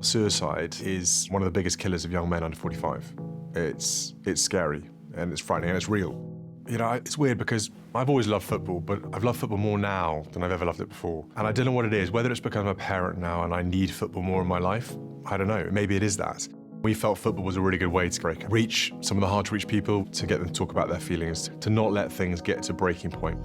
Suicide is one of the biggest killers of young men under 45. It's scary, and it's frightening, and it's real. You know, it's weird because I've always loved football, but I've loved football more now than I've ever loved it before. And I don't know what it is, whether it's because I'm a parent now and I need football more in my life. I don't know, maybe it is that. We felt football was a really good way to reach some of the hard-to-reach people, to get them to talk about their feelings, to not let things get to a breaking point.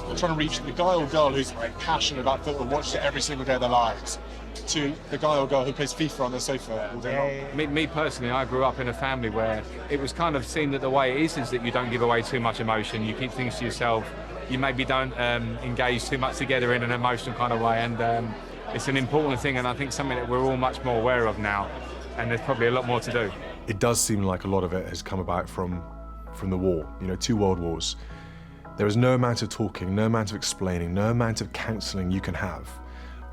We're trying to reach the guy or girl who's passionate about football, watches it every single day of their lives, to the guy or girl who plays FIFA on their sofa all day long. Me personally, I grew up in a family where it was kind of seen that the way it is that you don't give away too much emotion, you keep things to yourself, you maybe don't engage too much together in an emotional kind of way, and it's an important thing, and I think something that we're all much more aware of now, and there's probably a lot more to do. It does seem like a lot of it has come about from the war, you know, 2 world wars. There is no amount of talking, no amount of explaining, no amount of counselling you can have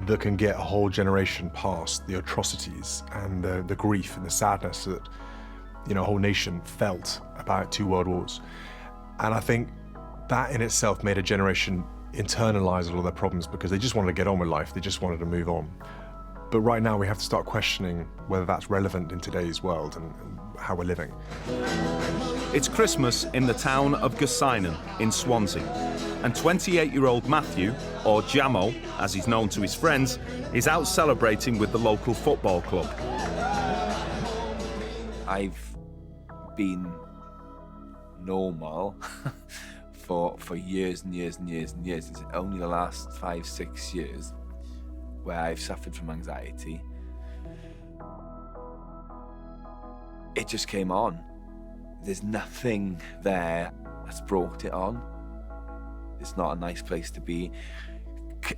that can get a whole generation past the atrocities and the grief and the sadness that, you know, a whole nation felt about 2 world wars. And I think that in itself made a generation internalise all of their problems because they just wanted to get on with life, they just wanted to move on. But right now we have to start questioning whether that's relevant in today's world and how we're living. It's Christmas in the town of Gorseinon in Swansea, and 28-year-old Matthew, or Jamo, as he's known to his friends, is out celebrating with the local football club. I've been normal for years and years and years and years. It's only the last 5-6 years where I've suffered from anxiety. It just came on. There's nothing there that's brought it on. It's not a nice place to be.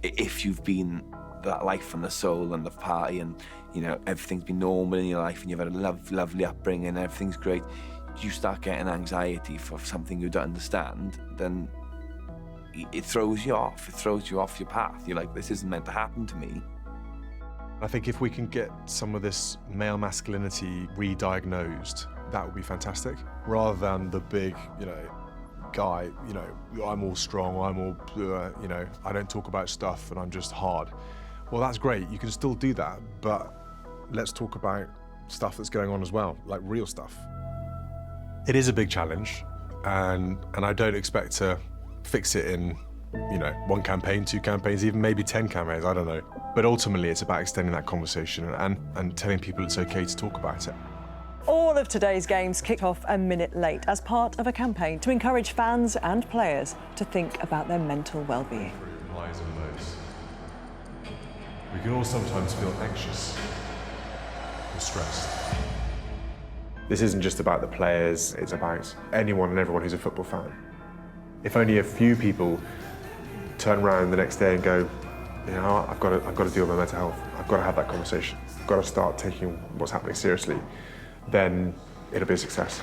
If you've been that life from the soul and the party and, you know, everything's been normal in your life and you've had a lovely upbringing and everything's great, you start getting anxiety for something you don't understand, then it throws you off. It throws you off your path. You're like, this isn't meant to happen to me. I think if we can get some of this male masculinity re-diagnosed, that would be fantastic, rather than the big, you know, guy, you know, I'm all strong, I'm all, you know, I don't talk about stuff and I'm just hard. Well, that's great, you can still do that, but let's talk about stuff that's going on as well, like real stuff. It is a big challenge, and I don't expect to fix it in, you know, 1 campaign, 2 campaigns, even maybe 10 campaigns, I don't know. But ultimately, it's about extending that conversation and telling people it's okay to talk about it. All of today's games kicked off a minute late as part of a campaign to encourage fans and players to think about their mental well-being. Highs and lows. We can all sometimes feel anxious or stressed. This isn't just about the players, it's about anyone and everyone who's a football fan. If only a few people turn around the next day and go, you know, I've got to deal with my mental health. I've got to have that conversation. I've got to start taking what's happening seriously. Then it'll be a success.